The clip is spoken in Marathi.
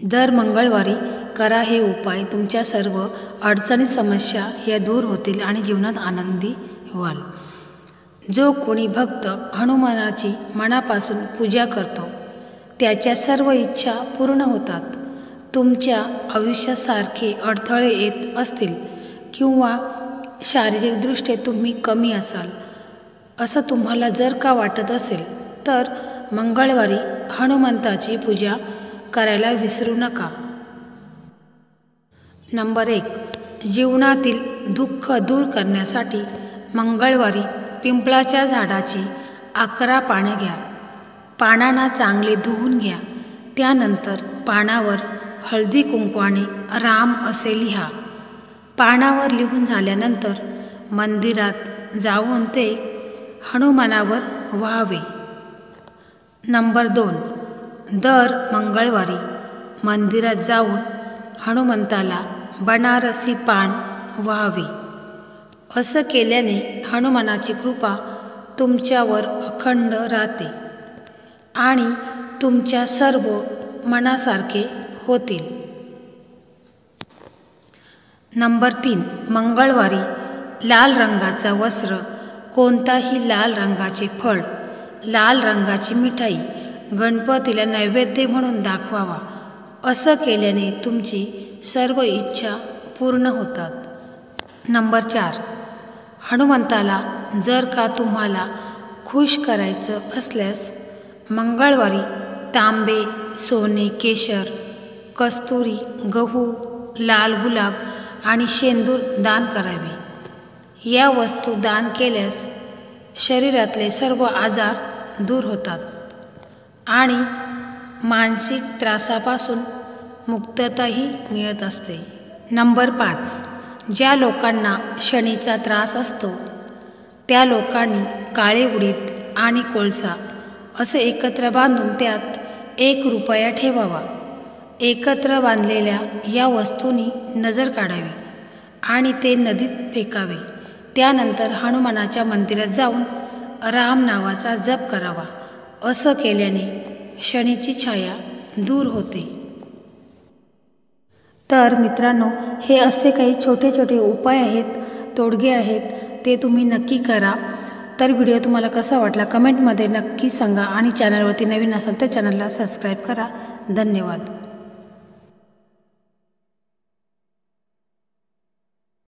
दर मंगळवारी करा हे उपाय, तुमच्या सर्व अडचणी समस्या या दूर होतील आणि जीवनात आनंदी व्हाल। जो कोणी भक्त हनुमानाची मनापासून पूजा करतो त्याच्या सर्व इच्छा पूर्ण होतात। तुमच्या आयुष्यासारखे अडथळे येत असतील किंवा शारीरिकदृष्ट्या तुम्ही कमी असाल असं तुम्हाला जर का वाटत असेल तर मंगळवारी हनुमंताची पूजा करायला विसरू नका। नंबर 1, जीवनातील दुःख दूर करण्यासाठी मंगळवारी पिंपळाच्या झाडाची 11 पाने घ्या। पानांना चांगले धुवून घ्या। त्यानंतर पानावर हळदी कुंकवाने राम असे लिहा। पानावर लिहून झाल्यानंतर मंदिरात जाऊन ते हनुमानावर व्हावे। नंबर 2, दर मंगळवारी मंदिरात जाऊन हनुमंताला बनारसी पान व्हावे। असं केल्याने हनुमानाची कृपा तुमच्यावर अखंड राहते आणि तुमच्या सर्व मनासारखे होतील। नंबर 3, मंगळवारी लाल रंगाचा वस्त्र, कोणताही लाल रंगाचे फळ, लाल रंगाची मिठाई गणपतीला नैवेद्य म्हणून दाखवावा। असं केल्याने तुमची सर्व इच्छा पूर्ण होतात। नंबर 4, हनुमंताला जर का तुम्हाला खुश करायचं असल्यास मंगळवारी तांबे, सोने, केशर, कस्तुरी, गहू, लाल गुलाब आणि शेंदूर दान करावे। या वस्तू दान केल्यास शरीरातले सर्व आजार दूर होतात आणि मानसिक त्रासापासून मुक्तताही मिळत असते। नंबर 5, ज्या लोकांना शनीचा त्रास असतो त्या लोकांनी काळे उडीद आणि कोळसा असे एकत्र बांधून त्यात 1 रुपया ठेवावा। एकत्र बांधलेल्या या वस्तूंनी नजर काढावी आणि ते नदीत फेकावे। त्यानंतर हनुमानाच्या मंदिरात जाऊन राम नावाचा जप करावा। असं केल्याने शनीची छाया दूर होते। तर मित्रांनो, हे असे काही छोटे छोटे उपाय आहेत, तोडगे आहेत, ते तुम्ही नक्की करा। तर व्हिडिओ तुम्हाला कसा वाटला कमेंटमध्ये नक्की सांगा आणि चॅनलवरती नवीन असाल तर चॅनलला सबस्क्राईब करा। धन्यवाद।